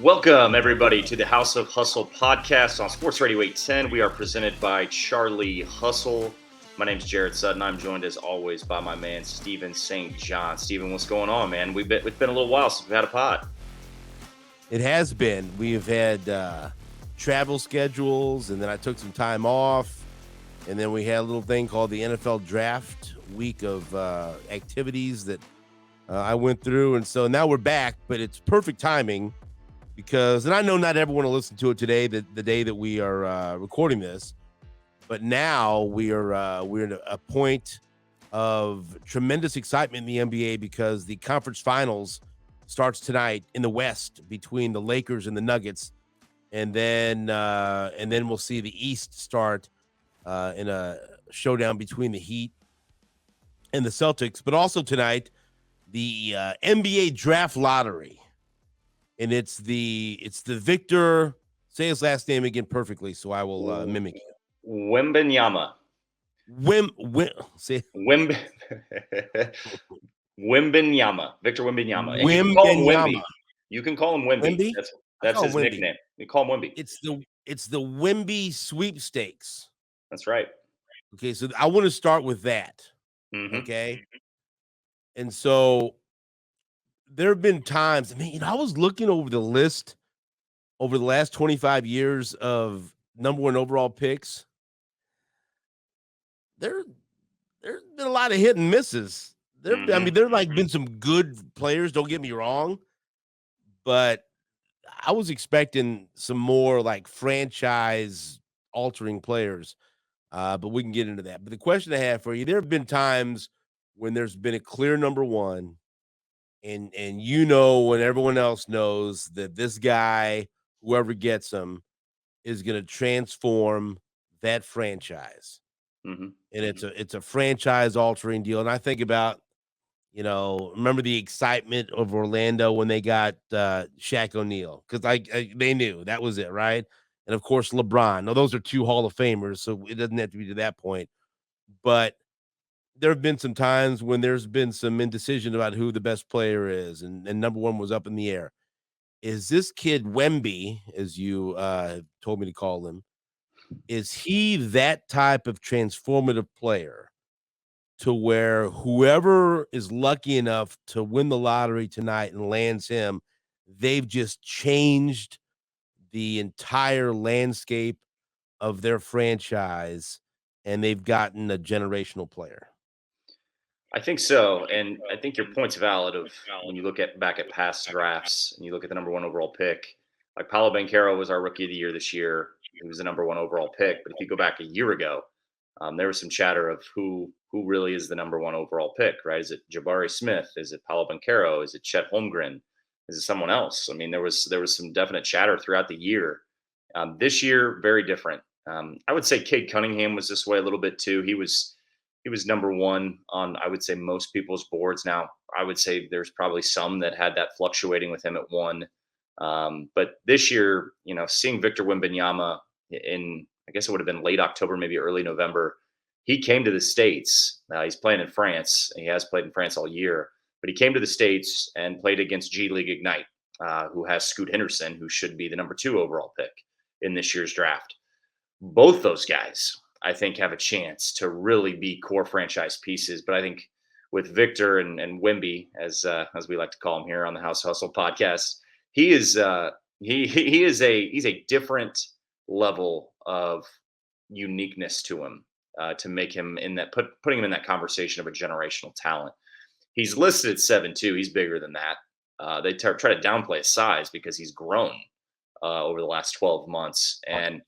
Welcome, everybody, to the House of Hustle podcast on Sports Radio 810. We are presented by Charlie Hustle. My name is Jared Sutton. I'm joined, as always, by my man, Steven St. John. Steven, what's going on, man? It's been a little while since we've had a pod. It has been. We've had travel schedules, and then I took some time off, and then we had a little thing called the NFL Draft week of activities that I went through, and so now we're back. But it's perfect timing because, and I know not everyone will listen to it today, the day that we are recording this, but now we're at a point of tremendous excitement in the NBA because the conference finals starts tonight in the West between the Lakers and the Nuggets, and then we'll see the East start in a showdown between the Heat and the Celtics. But also tonight, the NBA draft lottery, and it's the Victor. Say his last name again perfectly, so I will mimic it. Wembanyama. Say Wembanyama. Victor Wembanyama. And Wembanyama. You can call him Wemby. Wemby? That's his Wemby. nickname. We call him Wemby. It's the Wemby sweepstakes. That's right. Okay, so I want to start with that. Mm-hmm. Okay. And so there have been times, I was looking over the list over the last 25 years of number one overall picks. There's been a lot of hit and misses. There been some good players, don't get me wrong, but I was expecting some more like franchise altering players. But we can get into that. But the question I have for you, there have been times when there's been a clear number one, and when everyone else knows that this guy, whoever gets him, is going to transform that franchise. Mm-hmm. And it's a franchise altering deal. And I think about, remember the excitement of Orlando when they got Shaq O'Neal, because they knew that was it, right? And of course, LeBron. Now, those are two Hall of Famers, so it doesn't have to be to that point. But there have been some times when there's been some indecision about who the best player is, and number one was up in the air. Is this kid Wemby, as you told me to call him, is he that type of transformative player to where whoever is lucky enough to win the lottery tonight and lands him, they've just changed the entire landscape of their franchise, and they've gotten a generational player? I think so, and I think your point's valid. Of when you look back at past drafts and you look at the number one overall pick, like Paolo Banchero was our rookie of the year this year. He was the number one overall pick. But if you go back a year ago, there was some chatter of who really is the number one overall pick, right? Is it Jabari Smith? Is it Paolo Banchero? Is it Chet Holmgren? Is it someone else? I mean, there was some definite chatter throughout the year. This year, very different. I would say Cade Cunningham was this way a little bit too. He was number one on, I would say, most people's boards. Now, I would say there's probably some that had that fluctuating with him at one. But this year, seeing Victor Wembanyama in, I guess it would have been late October, maybe early November, he came to the States. He's playing in France. He has played in France all year, but he came to the States and played against G League Ignite, who has Scoot Henderson, who should be the number two overall pick in this year's draft. Both those guys, I think, have a chance to really be core franchise pieces. But I think with Victor and Wemby, as we like to call him here on the House Hustle podcast, he's a different level of uniqueness to him to make him putting him in that conversation of a generational talent. He's listed at 7'2". He's bigger than that. They try to downplay his size because he's grown over the last 12 months. And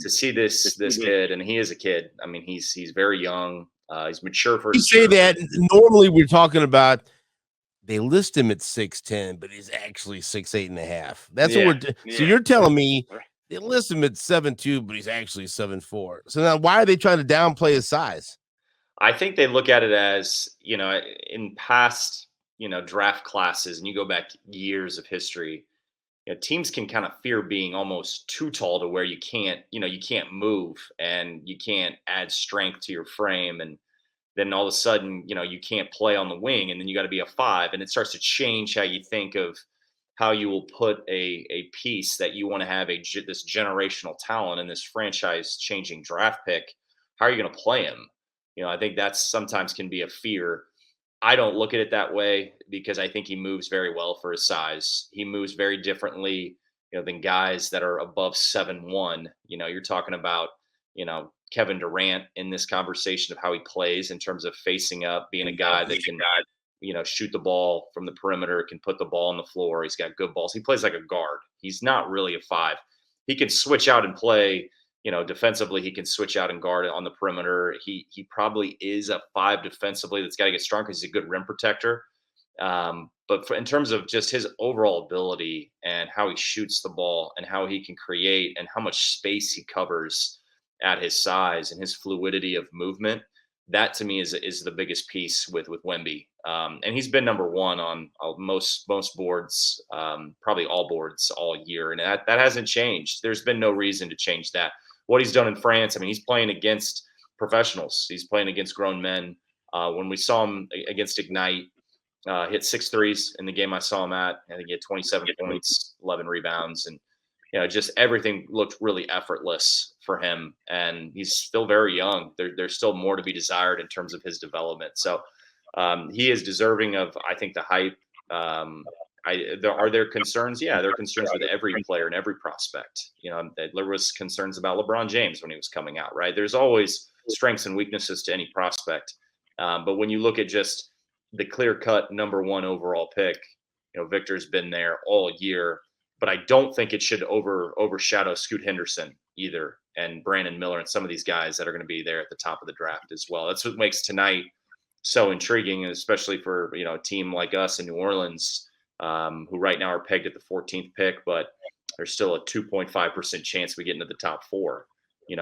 to see this kid, and he is a kid. I mean, he's very young. He's mature for. You say that normally we're talking about. They list him at 6'10", but he's actually 6'8.5". That's what we're. So you're telling me they list him at 7'2", but he's actually 7'4". So now, why are they trying to downplay his size? I think they look at it as, in past, draft classes, and you go back years of history. Teams can kind of fear being almost too tall to where you can't move and you can't add strength to your frame. And then all of a sudden, you can't play on the wing, and then you got to be a 5, and it starts to change how you think of how you will put a piece that you want to have this generational talent and this franchise changing draft pick. How are you going to play him? I think that's sometimes can be a fear. I don't look at it that way because I think he moves very well for his size. He moves very differently, than guys that are above 7'1". You're talking about, Kevin Durant in this conversation of how he plays in terms of facing up, being a guy that can, shoot the ball from the perimeter, can put the ball on the floor. He's got good balls. He plays like a guard. He's not really a 5. He can switch out and play. Defensively, he can switch out and guard on the perimeter. He probably is a 5 defensively that's got to get strong because he's a good rim protector. But in terms of just his overall ability and how he shoots the ball and how he can create and how much space he covers at his size and his fluidity of movement, that to me is the biggest piece with Wemby. And he's been number 1 on most boards, probably all boards all year, and that hasn't changed. There's been no reason to change that. What he's done in France, I mean, he's playing against professionals. He's playing against grown men. When we saw him against Ignite, hit 6 threes in the game I saw him at. I think he had 27 points, 11 rebounds, and just everything looked really effortless for him. And he's still very young. There's still more to be desired in terms of his development. So he is deserving of, I think, the hype. Are there concerns? Yeah, there are concerns with every player and every prospect. There was concerns about LeBron James when he was coming out, right? There's always strengths and weaknesses to any prospect. But when you look at just the clear-cut number 1 overall pick, Victor's been there all year. But I don't think it should overshadow Scoot Henderson either, and Brandon Miller and some of these guys that are going to be there at the top of the draft as well. That's what makes tonight so intriguing, and especially for a team like us in New Orleans, who right now are pegged at the 14th pick, but there's still a 2.5% chance we get into the top 4.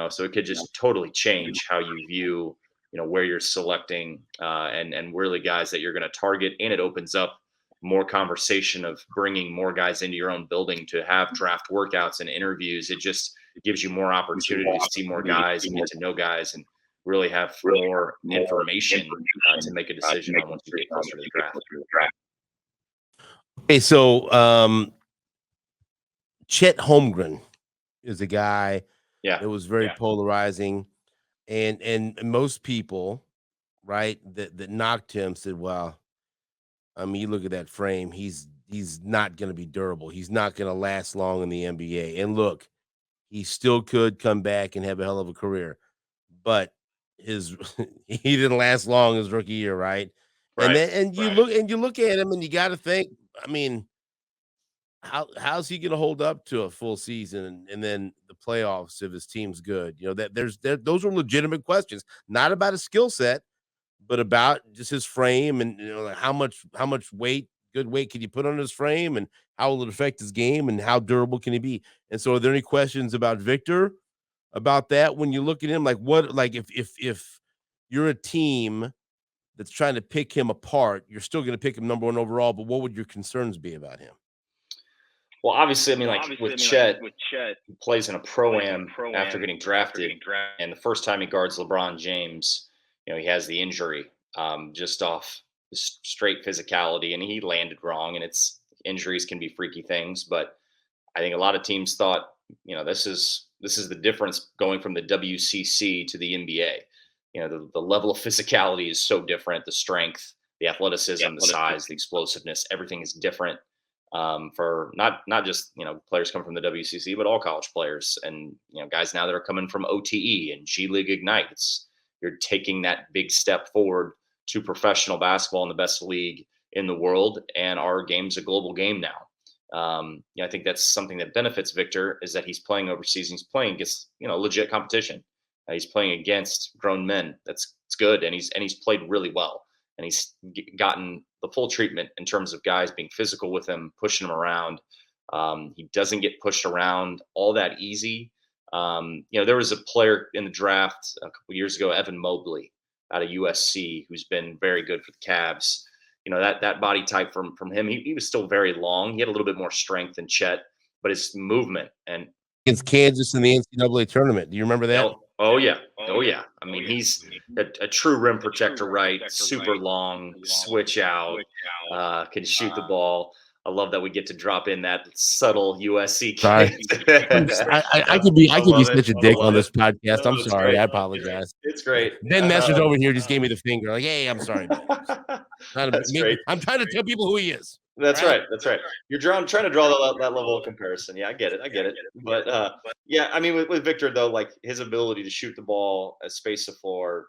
So it could just totally change how you view, where you're selecting and really guys that you're going to target, and it opens up more conversation of bringing more guys into your own building to have draft workouts and interviews. It just gives you more opportunity to see more guys and get to know guys and really have more information to make a decision on once you get closer to the draft. Okay, so Chet Holmgren is a guy that was very polarizing, and most people, right, that knocked him said, well, I mean, you look at that frame, he's not going to be durable. He's not going to last long in the NBA. And look, he still could come back and have a hell of a career, but he didn't last long his rookie year, right? And you look at him and you got to think, I mean, how's he going to hold up to a full season and then the playoffs if his team's good? Those are legitimate questions, not about a skill set, but about just his frame and how much good weight can you put on his frame, and how will it affect his game, and how durable can he be? And so, are there any questions about Victor about that when you look at him? Like if you're a team that's trying to pick him apart, you're still going to pick him number 1 overall, but what would your concerns be about him? Well, obviously, I mean, with Chet, he plays in a pro-am after getting drafted, and the first time he guards LeBron James, he has the injury just off straight physicality, and he landed wrong. And injuries can be freaky things, but I think a lot of teams thought, this is the difference going from the WCC to the NBA. The level of physicality is so different. The strength, the athleticism, the size, the explosiveness, everything is different. For not just players come from the WCC, but all college players, and guys now that are coming from OTE and G League Ignite. You're taking that big step forward to professional basketball in the best league in the world, and our game's a global game now. I think that's something that benefits Victor, is that he's playing overseas. He's playing against legit competition. He's playing against grown men. It's good, and he's played really well, and he's gotten the full treatment in terms of guys being physical with him, pushing him around. He doesn't get pushed around all that easy. There was a player in the draft a couple years ago, Evan Mobley out of USC, who's been very good for the Cavs. That body type from him, he was still very long. He had a little bit more strength than Chet, but his movement and against Kansas in the NCAA tournament. Do you remember that? Oh yeah. I mean, he's a true rim protector, right? Super long, switch out, can shoot the ball. I love that we get to drop in that subtle USC Sorry. kick. I could be I such love a it. I dick on love it. this podcast. No, I'm it's sorry. great. I apologize. It's great. Ben Messers over here just gave me the finger. Like, hey, I'm sorry, Ben. That's great. I'm trying to tell people who he is. That's right. That's right. You're trying to draw that level of comparison. Yeah, I get it. I get it. But yeah, I mean, with Victor though, like his ability to shoot the ball, space the floor,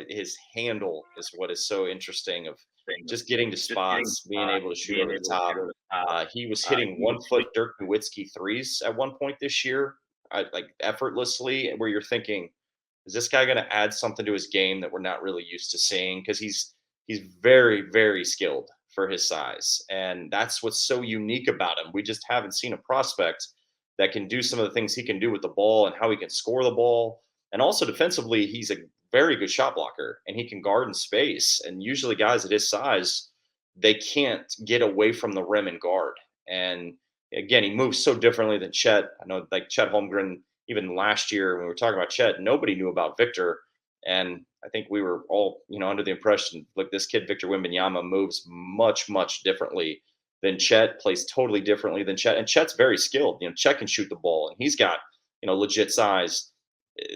his handle is what is so interesting. Of just getting to spots, being able to shoot over the top. He was hitting 1 foot Dirk Nowitzki threes at one point this year, like effortlessly, where you're thinking, is this guy going to add something to his game that we're not really used to seeing? Because he's very, very skilled for his size. And that's what's so unique about him. We just haven't seen a prospect that can do some of the things he can do with the ball and how he can score the ball. And also defensively, he's a very good shot blocker and he can guard in space. And usually guys at his size, they can't get away from the rim and guard. And again, he moves so differently than Chet. I know like Chet Holmgren, even last year when we were talking about Chet, nobody knew about Victor. And I think we were all, under the impression, like this kid, Victor Wembanyama, moves much, much differently than Chet, plays totally differently than Chet. And Chet's very skilled. Chet can shoot the ball and he's got, legit size.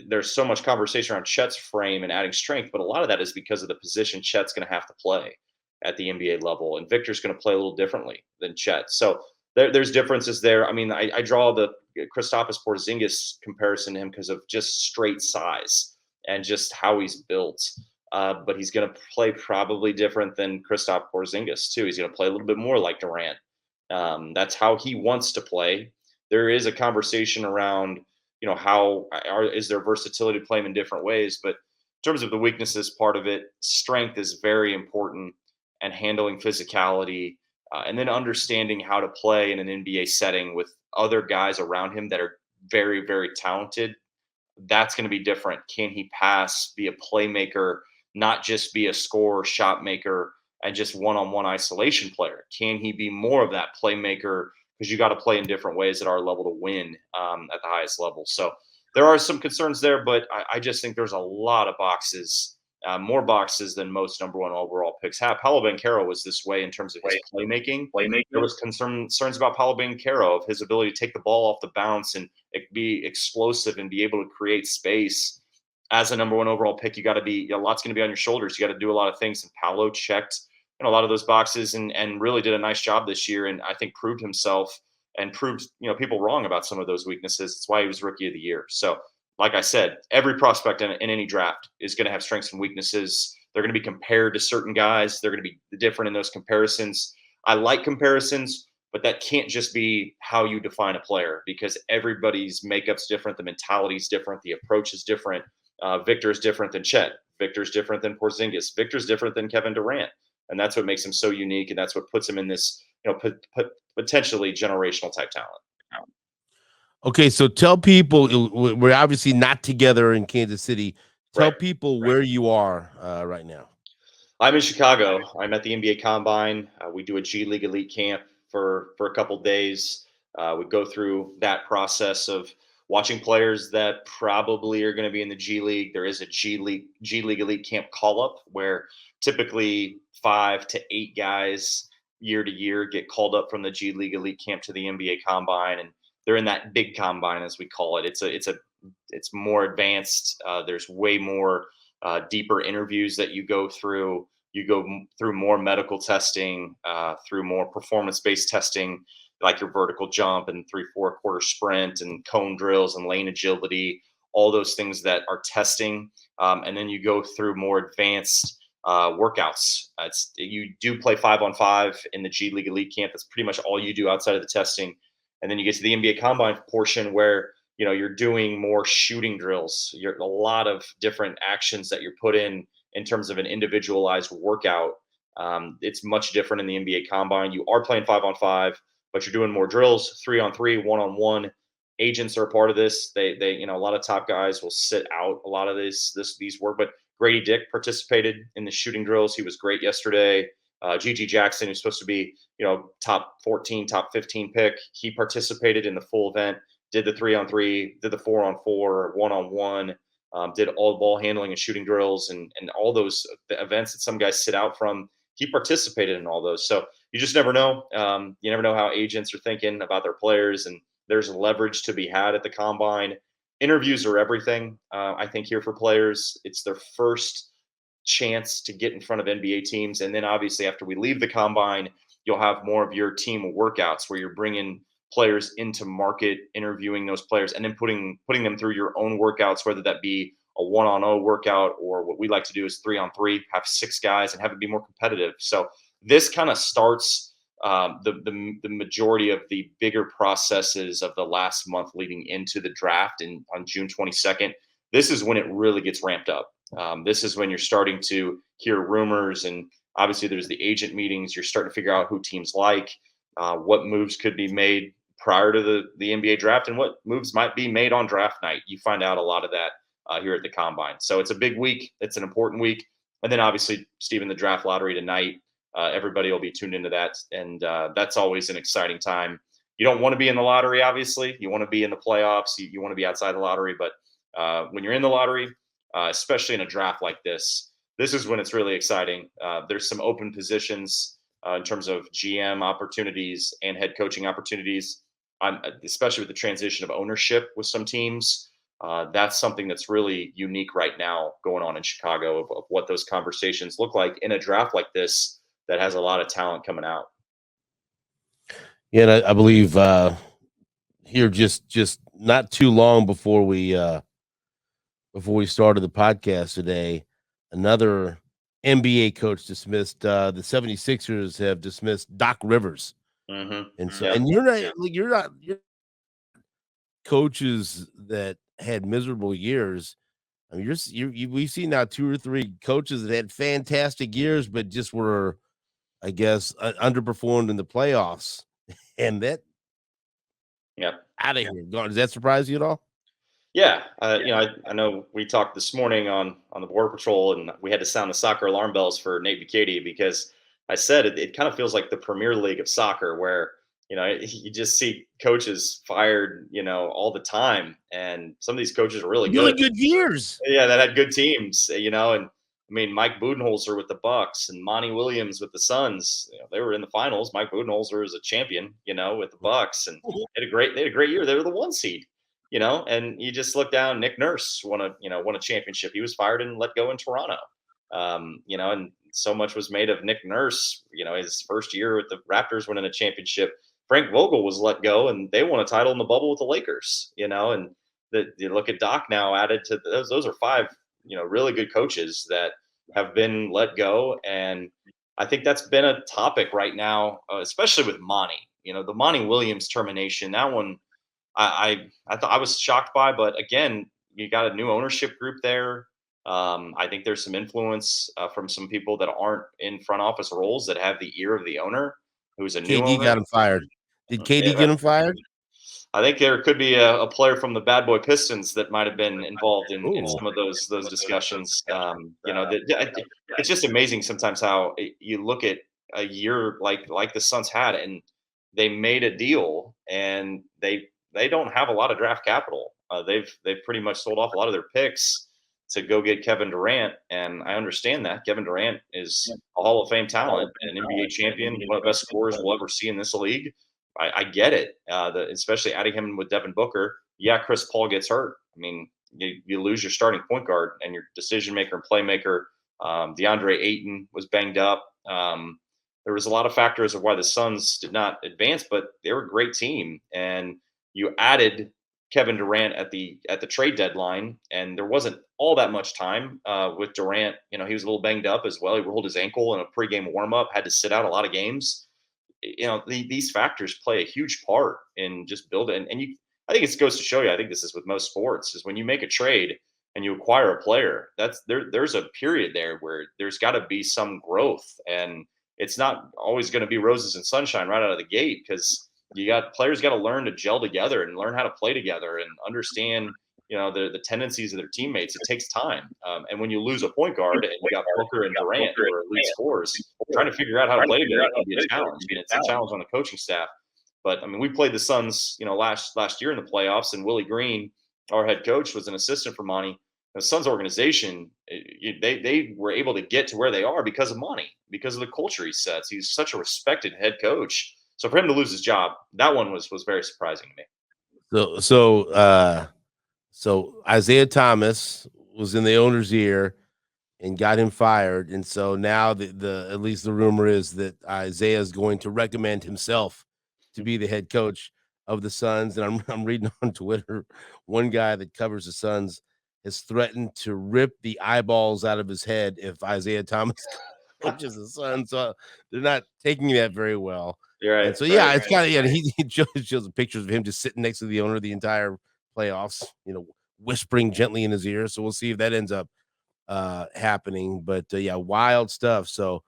There's so much conversation around Chet's frame and adding strength, but a lot of that is because of the position Chet's going to have to play at the NBA level. And Victor's going to play a little differently than Chet. So there's differences there. I mean, I draw the Kristaps Porzingis comparison to him because of just straight size and just how he's built. But he's going to play probably different than Kristaps Porzingis too. He's going to play a little bit more like Durant. That's how he wants to play. There is a conversation around, how is there versatility to play him in different ways. But in terms of the weaknesses part of it, strength is very important, and handling physicality, and then understanding how to play in an NBA setting with other guys around him that are very, very talented. That's going to be different. Can he pass, be a playmaker, not just be a scorer, shot maker, and just one-on-one isolation player? Can he be more of that playmaker? Because you got to play in different ways at our level to win at the highest level. So there are some concerns there, but I just think there's a lot of boxes, more boxes than most number one overall picks have. Paolo Banchero was this way in terms of his playmaking. There was concerns about Paolo Banchero, of his ability to take the ball off the bounce and be explosive and be able to create space. As a number one overall pick, you got to be, a lot's going to be on your shoulders. You got to do a lot of things. And Paolo checked a lot of those boxes and really did a nice job this year. And I think proved himself and proved, people wrong about some of those weaknesses. That's why he was rookie of the year. So like I said, every prospect in any draft is going to have strengths and weaknesses. They're going to be compared to certain guys. They're going to be different in those comparisons. I like comparisons, but that can't just be how you define a player, because everybody's makeup's different. The mentality is different. The approach is different. Victor is different than Chet. Victor's different than Porzingis. Victor's different than Kevin Durant. And that's what makes him so unique. And that's what puts him in this, potentially generational type talent. Okay, so tell people, we're obviously not together in Kansas City. Tell people where you are right now. I'm in Chicago. I'm at the NBA Combine. We do a G League Elite Camp for a couple days. We go through that process of watching players that probably are going to be in the G League. There is a G League Elite Camp call-up where typically 5 to 8 guys year to year get called up from the G League Elite Camp to the NBA Combine, and they're in that big combine, as we call it. It's more advanced. There's way more deeper interviews that you go through. You go through more medical testing, through more performance-based testing, like your vertical jump and 3/4 quarter sprint and cone drills and lane agility, all those things that are testing. And then you go through more advanced workouts. You do play 5-on-5 in the G League Elite Camp. That's pretty much all you do outside of the testing. And then you get to the NBA Combine portion where, you're doing more shooting drills. You're a lot of different actions that you're put in terms of an individualized workout. It's much different in the NBA Combine. You are playing 5-on-5, but you're doing more drills, 3-on-3, 1-on-1. Agents are a part of this. They a lot of top guys will sit out a lot of these work, but Grady Dick participated in the shooting drills. He was great yesterday. G.G. Jackson, who's supposed to be, top 14, top 15 pick, he participated in the full event, did the 3-on-3, did the 4-on-4, 1-on-1, did all the ball handling and shooting drills and all those events that some guys sit out from. He participated in all those. So, you just never know. You never know how agents are thinking about their players, and there's leverage to be had at the combine. Interviews are everything. I think here for players, it's their first chance to get in front of NBA teams, and then obviously after we leave the combine, you'll have more of your team workouts where you're bringing players into market, interviewing those players, and then putting them through your own workouts, whether that be a 1-on-0 workout or what we like to do is 3-on-3, have 6 guys and have it be more competitive. So this kind of starts the majority of the bigger processes of the last month leading into the draft, and on June 22nd, this is when it really gets ramped up. This is when you're starting to hear rumors, and obviously there's the agent meetings. You're starting to figure out who teams like, what moves could be made prior to the NBA draft, and what moves might be made on draft night. You find out a lot of that here at the combine. So it's a big week. It's an important week. And then obviously, Stephen, the draft lottery tonight. Everybody will be tuned into that, and that's always an exciting time. You don't want to be in the lottery, obviously. You want to be in the playoffs. You want to be outside the lottery. But when you're in the lottery, especially in a draft like this is when it's really exciting. There's some open positions in terms of GM opportunities and head coaching opportunities, especially with the transition of ownership with some teams. That's something that's really unique right now going on in Chicago of what those conversations look like in a draft like this that has a lot of talent coming out. Yeah, and I believe here just not too long before we started the podcast today, another NBA coach dismissed. The 76ers have dismissed Doc Rivers. Mm-hmm. And so, and you're not coaches that had miserable years. I mean, we've seen now 2 or 3 coaches that had fantastic years, but just were, I guess, underperformed in the playoffs. And that, out of here. Does that surprise you at all? Yeah, I know we talked this morning on the Border Patrol, and we had to sound the soccer alarm bells for Nate Bukaty because I said it kind of feels like the Premier League of soccer, where you just see coaches fired, all the time, and some of these coaches are really good years. Yeah, that had good teams, and I mean Mike Budenholzer with the Bucks and Monty Williams with the Suns. They were in the finals. Mike Budenholzer is a champion, with the Bucks, and they had a great year. They were the 1 seed. And you just look down. Nick Nurse won a championship. He was fired and let go in Toronto. And so much was made of Nick Nurse. His first year with the Raptors winning a championship. Frank Vogel was let go, and they won a title in the bubble with the Lakers. And you look at Doc now added to those. Those are 5, really good coaches that have been let go, and I think that's been a topic right now, especially with Monty. The Monty Williams termination. That one. I thought I was shocked by, but again, you got a new ownership group there. I think there's some influence from some people that aren't in front office roles that have the ear of the owner, who's a new owner. KD got him fired. Did KD get him fired? I think there could be a player from the Bad Boy Pistons that might have been involved in some of those discussions. It's just amazing sometimes how you look at a year like the Suns had, and they made a deal, and they don't have a lot of draft capital. They've pretty much sold off a lot of their picks to go get Kevin Durant, and I understand that. Kevin Durant is a Hall of Fame talent, an NBA champion, one of the best scorers we'll ever see in this league. I get it, especially adding him with Devin Booker. Yeah, Chris Paul gets hurt. I mean, you lose your starting point guard and your decision maker and playmaker. DeAndre Ayton was banged up. There was a lot of factors of why the Suns did not advance, but they were a great team, and you added Kevin Durant at the trade deadline, and there wasn't all that much time with Durant. He was a little banged up as well. He rolled his ankle in a pregame warmup, had to sit out a lot of games. These factors play a huge part in just building. And I think it goes to show you. I think this is with most sports: is when you make a trade and you acquire a player, there's a period there where there's got to be some growth, and it's not always going to be roses and sunshine right out of the gate, because players got to learn to gel together and learn how to play together and understand, the tendencies of their teammates. It takes time. And when you lose a point guard and you got Booker and Durant who are elite scorers, trying to figure out how to play together can be a challenge. And it's a challenge on the coaching staff. But I mean, we played the Suns, last year in the playoffs, and Willie Green, our head coach, was an assistant for Monty. The Suns organization, they were able to get to where they are because of money, because of the culture he sets. He's such a respected head coach. So for him to lose his job, that one was very surprising to me. So Isaiah Thomas was in the owner's ear and got him fired, and so now the at least the rumor is that Isaiah is going to recommend himself to be the head coach of the Suns. And I'm reading on Twitter, one guy that covers the Suns has threatened to rip the eyeballs out of his head if Isaiah Thomas coaches the Suns. So they're not taking that very well. You're And right. so yeah, it's kind of he shows pictures of him just sitting next to the owner the entire playoffs, whispering gently in his ear. So we'll see if that ends up happening. But yeah, wild stuff. So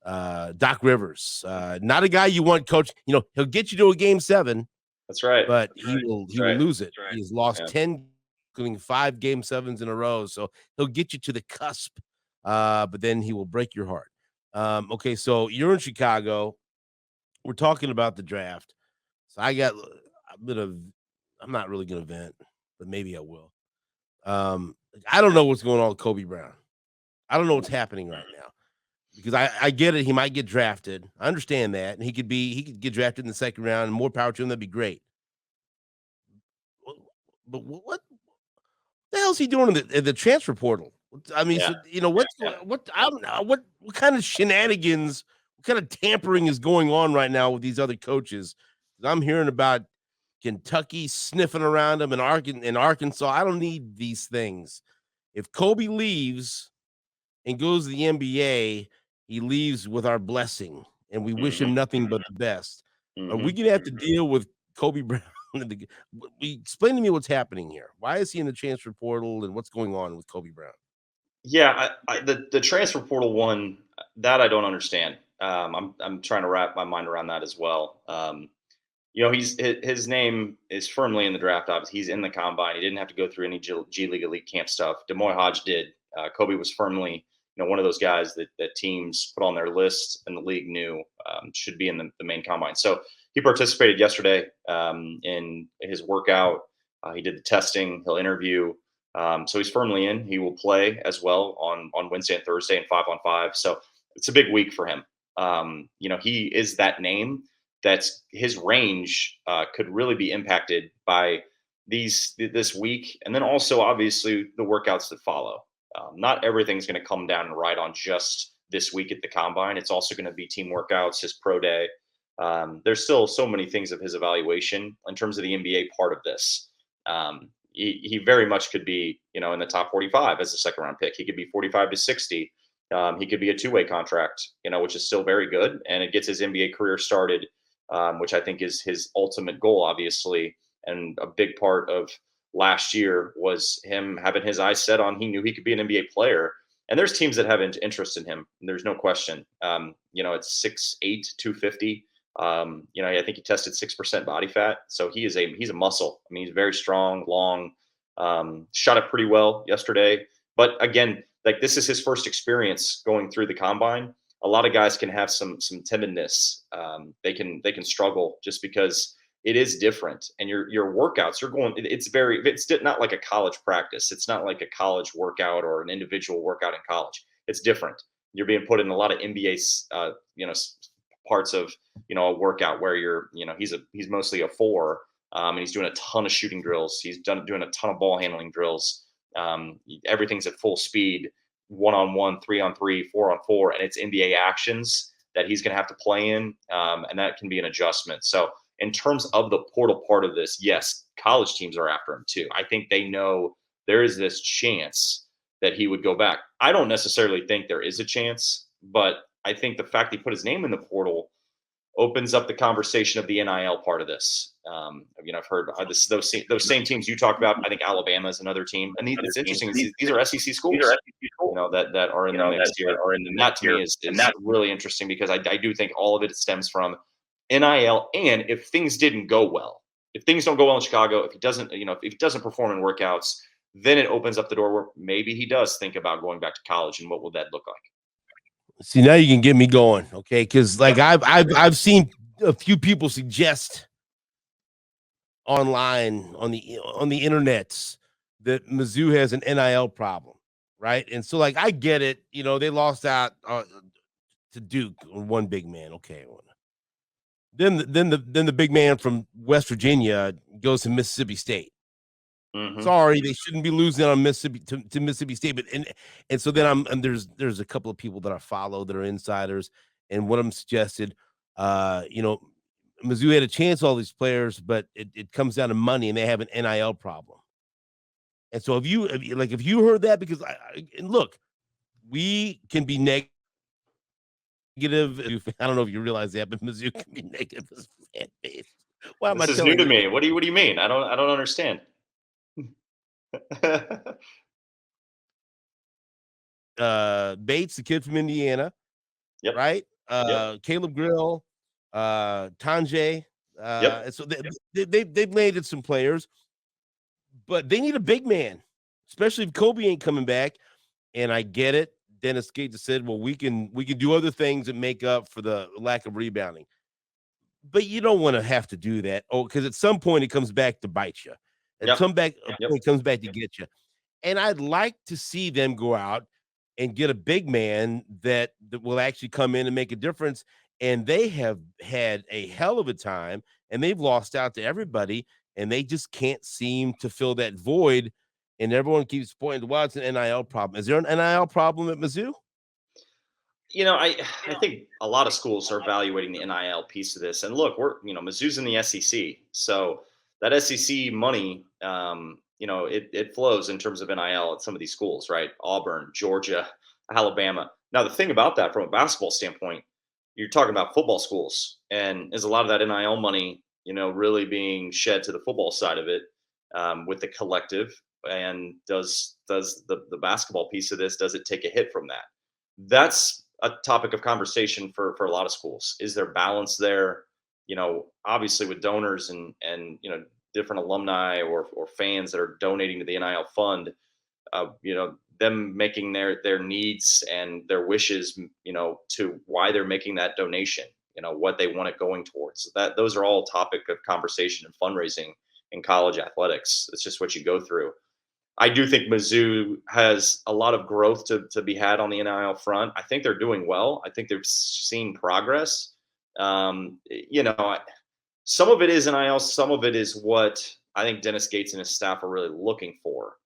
Doc Rivers, not a guy you want coach. He'll get you to a game 7. That's right. But he will lose it. Right. He's lost 10, including 5 game 7s in a row. So he'll get you to the cusp, but then he will break your heart. Okay, so you're in Chicago. We're talking about the draft. So I'm not really gonna vent, but maybe I will. I don't know what's going on with Kobe Brown. I don't know what's happening right now. Because I get it, he might get drafted. I understand that, and he could get drafted in the second round, and more power to him. That'd be great. But what the hell is he doing in the transfer portal? I mean, what kind of shenanigans, what kind of tampering is going on right now with these other coaches? I'm hearing about Kentucky sniffing around him in Arkansas. I don't need these things. If Kobe leaves and goes to the NBA, he leaves with our blessing, and we wish him nothing but the best. Are we gonna have to deal with Kobe Brown? Explain to me what's happening here. Why is he in the transfer portal, and what's going on with Kobe Brown? Yeah, the transfer portal one, that I don't understand. I'm trying to wrap my mind around that as well. His name is firmly in the draft. Obviously, he's in the combine. He didn't have to go through any G League Elite Camp stuff. Demoy Hodge did. Kobe was firmly, one of those guys that teams put on their list and the league knew should be in the main combine. So he participated yesterday in his workout. He did the testing. He'll interview. So he's firmly in. He will play as well on Wednesday and Thursday in 5-on-5. So it's a big week for him. He is that name. That's his range could really be impacted by this week, and then also obviously the workouts that follow. Not everything's going to come down and ride on just this week at the combine. It's also going to be team workouts, his pro day. There's still so many things of his evaluation in terms of the NBA part of this. He very much could be, in the top 45 as a second round pick. He could be 45 to 60. He could be a 2-way contract, which is still very good, and it gets his NBA career started, which I think is his ultimate goal, obviously. And a big part of last year was him having his eyes set on, he knew he could be an NBA player. And there's teams that have interest in him. There's no question. It's 6'8", 250. I think he tested 6% body fat. So he's a muscle. I mean, he's very strong, long, shot it pretty well yesterday. But again, like, this is his first experience going through the combine. A lot of guys can have some timidness. They can struggle just because it is different. And your workouts, it's not like a college practice. It's not like a college workout or an individual workout in college. It's different. You're being put in a lot of NBA, parts of, a workout where he's mostly a 4, and he's doing a ton of shooting drills. He's doing a ton of ball handling drills. Everything's at full speed, 1-on-1, 3-on-3, 4-on-4, and it's NBA actions that he's going to have to play in, and that can be an adjustment. So in terms of the portal part of this, yes, college teams are after him too. I think they know there is this chance that he would go back. I don't necessarily think there is a chance, but I think the fact he put his name in the portal opens up the conversation of the NIL part of this. I've heard those same teams you talked about. I think Alabama is another team, and it's interesting. These are SEC schools, that are in the mix here. And that to me is really interesting, because I do think all of it stems from NIL. And if things didn't go well, if things don't go well in Chicago, if he doesn't perform in workouts, then it opens up the door where maybe he does think about going back to college, and what will that look like? See, now you can get me going, okay? Because I've seen a few people suggest online on the internets that Mizzou has an NIL problem, right? And so, like, I get it. They lost out to Duke on one big man. Okay, then the big man from West Virginia goes to Mississippi State. Hmm. Sorry, they shouldn't be losing on Mississippi to Mississippi State. But and so then and there's a couple of people that I follow that are insiders, and one of them suggested, Mizzou had a chance all these players, but it comes down to money, and they have an NIL problem. And so if you heard that, because and look, we can be negative. I don't know if you realize that, but Mizzou can be negative as a fan base. Why am I This is new telling to you? me. What do you mean? I don't understand. Bates, the kid from Indiana, Yep. right? Yep. Caleb Grill, Tanjay. Yep. And so they've landed some players, but they need a big man, especially if Kobe ain't coming back. And I get it. Dennis Gates said, "Well, we can do other things and make up for the lack of rebounding." But you don't want to have to do that. Oh, because at some point it comes back to bite you. Yep. Yep. It comes back to get you. And I'd like to see them go out and get a big man that will actually come in and make a difference. And they have had a hell of a time, and they've lost out to everybody, and they just can't seem to fill that void. And everyone keeps pointing to, well, it's an NIL problem. Is there an NIL problem at Mizzou? I think a lot of schools are evaluating the NIL piece of this. And look, Mizzou's in the SEC, so that SEC money, it flows in terms of NIL at some of these schools, right? Auburn, Georgia, Alabama. Now, the thing about that, from a basketball standpoint, you're talking about football schools, and is a lot of that NIL money, really being shed to the football side of it, with the collective. And does the basketball piece of this, does it take a hit from that? That's a topic of conversation for a lot of schools. Is there balance there? Obviously with donors and different alumni or fans that are donating to the NIL fund, them making their needs and their wishes, to why they're making that donation, what they want it going towards. Those are all topic of conversation and fundraising in college athletics. It's just what you go through. I do think Mizzou has a lot of growth to be had on the NIL front. I think they're doing well. I think they've seen progress. Some of it is NIL, some of it is what I think Dennis Gates and his staff are really looking for.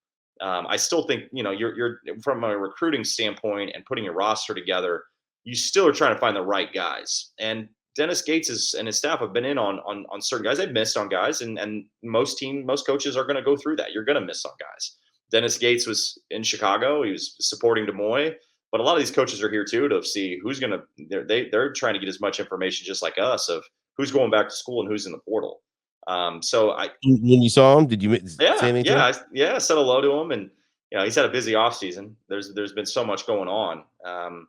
I still think, you're from a recruiting standpoint and putting your roster together, you still are trying to find the right guys. And Dennis Gates and his staff have been in on certain guys. They've missed on guys, and most coaches are going to go through that. You're going to miss on guys. Dennis Gates was in Chicago. He was supporting Demoy, but a lot of these coaches are here too to see who's going to. They're trying to get as much information just like us of who's going back to school and who's in the portal. When you saw him, did you say anything? I said hello to him, and he's had a busy off season. There's been so much going on, and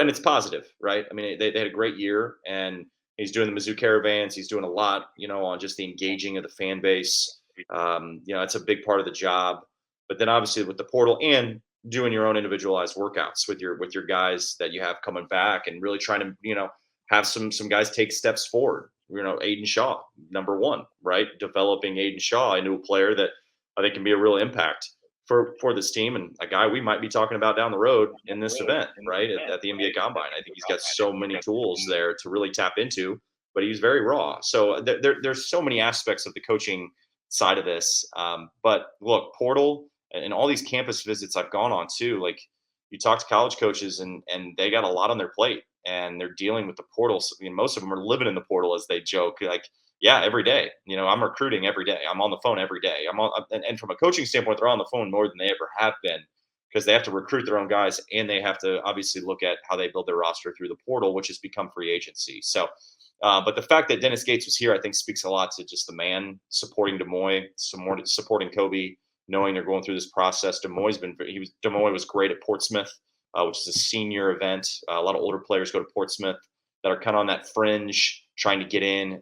it's positive, right? I mean, they had a great year, and he's doing the Mizzou Caravans. He's doing a lot, on just the engaging of the fan base. It's a big part of the job. But then obviously with the portal and doing your own individualized workouts with your guys that you have coming back, and really trying to, have some guys take steps forward. Aiden Shaw, number one, right? Developing Aiden Shaw into a player that I think can be a real impact for this team, and a guy we might be talking about down the road in this event, right? At the NBA Combine. I think he's got so many tools there to really tap into, but he's very raw. So there's so many aspects of the coaching side of this. But look, portal and all these campus visits I've gone on too, like, you talk to college coaches and they got a lot on their plate, and they're dealing with the portal. Most of them are living in the portal, as they joke, like, yeah, every day. I'm recruiting every day. I'm on the phone every day. And from a coaching standpoint, they're on the phone more than they ever have been, because they have to recruit their own guys, and they have to obviously look at how they build their roster through the portal, which has become free agency. So, but the fact that Dennis Gates was here, I think, speaks a lot to just the man supporting Demoy, supporting Kobe, knowing they're going through this process. Demoy was great at Portsmouth, which is a senior event. A lot of older players go to Portsmouth that are kind of on that fringe, trying to get in.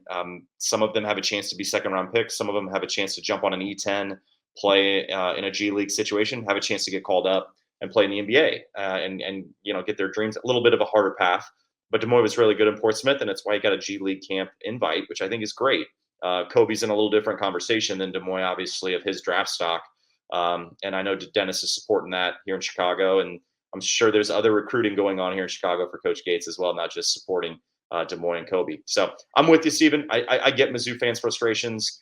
Some of them have a chance to be second round picks. Some of them have a chance to jump on an E10, play in a G League situation, have a chance to get called up and play in the NBA, and get their dreams. A little bit of a harder path, but Demoy was really good in Portsmouth, and that's why he got a G League camp invite, which I think is great. Kobe's in a little different conversation than Demoy, obviously, of his draft stock. And I know Dennis is supporting that here in Chicago, and I'm sure there's other recruiting going on here in Chicago for Coach Gates as well, not just supporting Des Moines and Kobe. So I'm with you, Stephen. I get Mizzou fans' frustrations.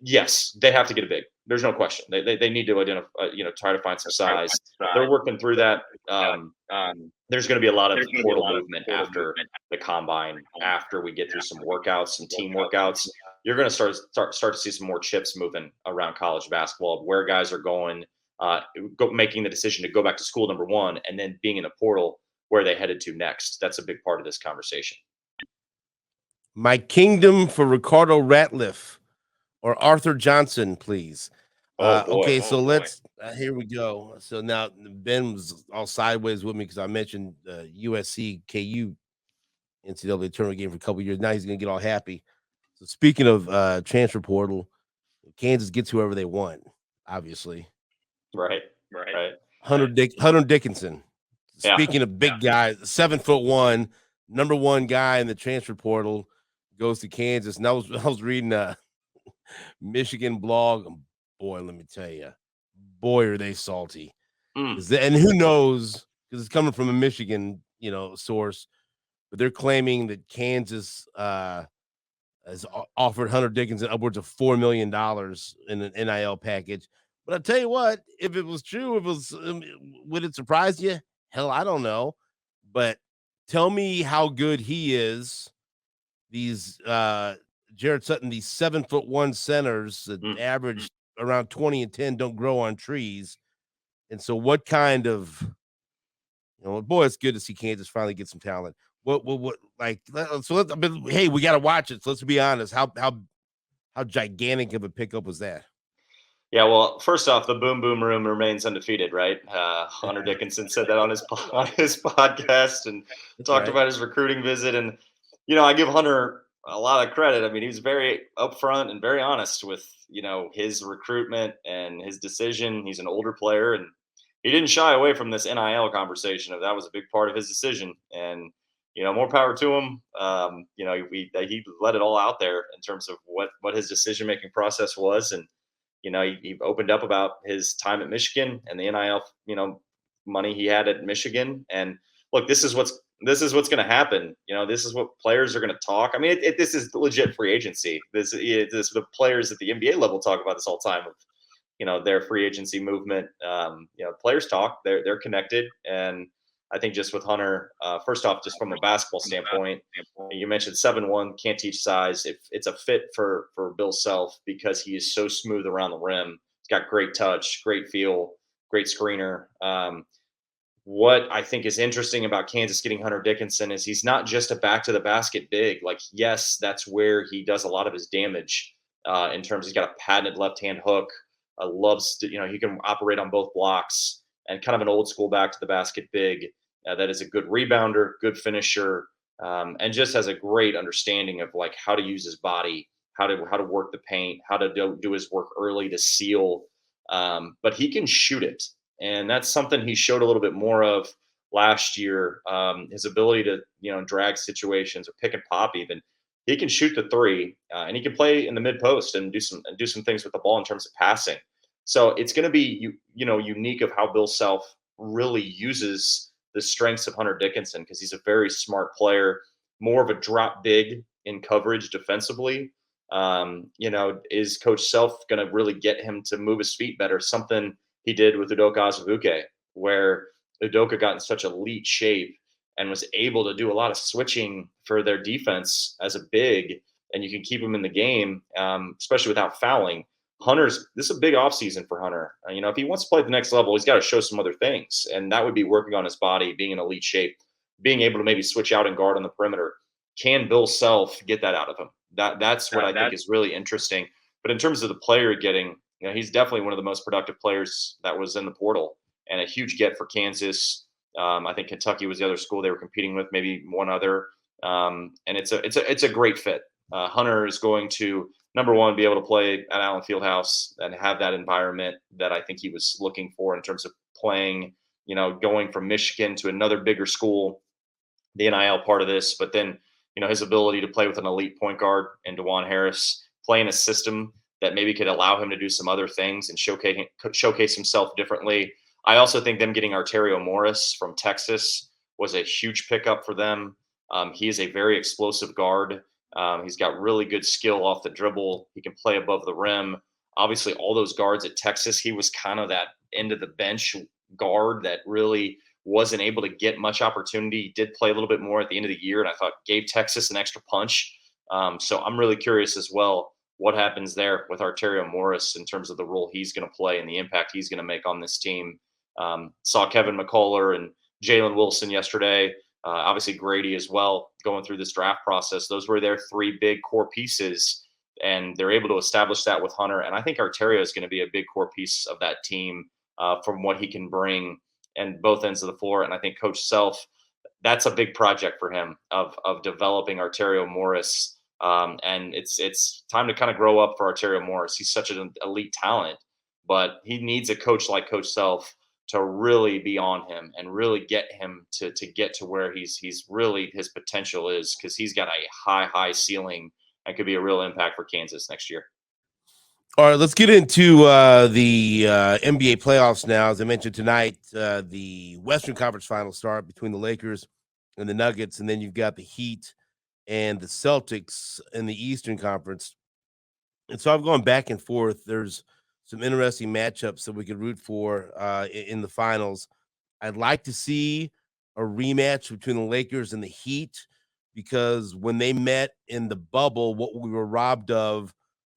Yes, they have to get a big. There's no question. They need to identify, try to find some size. They're working through that. There's going to be a lot of portal movement after the combine, after we get through some workouts, some team workouts. You're going to start to see some more chips moving around college basketball, where guys are going, making the decision to go back to school, number one, and then being in the portal where they headed to next. That's a big part of this conversation. My kingdom for Ricardo Ratliff or Arthur Johnson, please. Okay, so let's here we go. So now Ben was all sideways with me because I mentioned USC KU NCAA tournament game for a couple years. Now he's gonna get all happy. So speaking of transfer portal, Kansas gets whoever they want, obviously. Right. Hunter Dickinson. Yeah. Speaking of big guys, 7'1", number one guy in the transfer portal, goes to Kansas. And I was reading a Michigan blog. Boy, let me tell you, boy, are they salty. And who knows, because it's coming from a Michigan, source, but they're claiming that Kansas has offered Hunter Dickinson upwards of $4 million in an NIL package. But I'll tell you what, if it was true, would it surprise you? Hell, I don't know. But tell me how good he is. These Jared Sutton, these 7'1" centers that average around 20 and 10 don't grow on trees. And so what kind of, boy, it's good to see Kansas finally get some talent. Hey, we got to watch it. So let's be honest. How gigantic of a pickup was that? Yeah, well, first off, the boom boom room remains undefeated, right? Hunter Dickinson said that on his podcast and talked about his recruiting visit. And, I give Hunter a lot of credit. I mean, he was very upfront and very honest with, his recruitment and his decision. He's an older player, and he didn't shy away from this NIL conversation. That was a big part of his decision. And, more power to him. He let it all out there in terms of what his decision-making process was. And, he opened up about his time at Michigan and the NIL, money he had at Michigan. And look, this is what's going to happen. This is what players are going to talk. I mean, this is legit free agency. This the players at the NBA level talk about this all the time with, their free agency movement. Players talk. They're connected. And I think just with Hunter, first off, just from a basketball standpoint, you mentioned 7'1", can't teach size. It's a fit for Bill Self because he is so smooth around the rim. He's got great touch, great feel, great screener. What I think is interesting about Kansas getting Hunter Dickinson is he's not just a back to the basket big. Like, yes, that's where he does a lot of his damage in terms he's got a patented left-hand hook, loves to, he can operate on both blocks, and kind of an old school back to the basket big. That is a good rebounder, good finisher, and just has a great understanding of like how to use his body, how to work the paint, how to do his work early to seal. But he can shoot it, and that's something he showed a little bit more of last year. His ability to drag situations or pick and pop even. He can shoot the three, and he can play in the mid post and do some things with the ball in terms of passing. So it's going to be unique of how Bill Self really uses the strengths of Hunter Dickinson, because he's a very smart player, more of a drop big in coverage defensively. Is Coach Self going to really get him to move his feet better? Something he did with Udoka Azubuike, where Udoka got in such elite shape and was able to do a lot of switching for their defense as a big, and you can keep him in the game, especially without fouling. This is a big offseason for Hunter. If he wants to play at the next level, he's got to show some other things. And that would be working on his body, being in elite shape, being able to maybe switch out and guard on the perimeter. Can Bill Self get that out of him? That's what I think is really interesting. But in terms of the player getting, he's definitely one of the most productive players that was in the portal, and a huge get for Kansas. I think Kentucky was the other school they were competing with, maybe one other. And it's a great fit. Hunter is going to, number one, be able to play at Allen Fieldhouse and have that environment that I think he was looking for in terms of playing, going from Michigan to another bigger school, the NIL part of this, but then, his ability to play with an elite point guard and DeJuan Harris, play in a system that maybe could allow him to do some other things and showcase himself differently. I also think them getting Arterio Morris from Texas was a huge pickup for them. He is a very explosive guard. He's got really good skill off the dribble. He can play above the rim. Obviously, all those guards at Texas, he was kind of that end of the bench guard that really wasn't able to get much opportunity. He did play a little bit more at the end of the year, and I thought gave Texas an extra punch. So I'm really curious as well what happens there with Arterio Morris in terms of the role he's going to play and the impact he's going to make on this team. Saw Kevin McCullough and Jalen Wilson yesterday. Obviously, Grady as well going through this draft process. Those were their three big core pieces, and they're able to establish that with Hunter. And I think Arterio is going to be a big core piece of that team from what he can bring and both ends of the floor. And I think Coach Self, that's a big project for him of developing Arterio Morris. And it's time to kind of grow up for Arterio Morris. He's such an elite talent, but he needs a coach like Coach Self to really be on him and really get him to get to where he's really his potential is, because he's got a high ceiling and could be a real impact for Kansas next year. All right, let's get into the NBA playoffs now. As I mentioned tonight, the Western Conference Finals start between the Lakers and the Nuggets, and then you've got the Heat and the Celtics in the Eastern Conference. And so I've gone back and forth. There's some interesting matchups that we could root for in the finals. I'd like to see a rematch between the Lakers and the Heat, because when they met in the bubble, what we were robbed of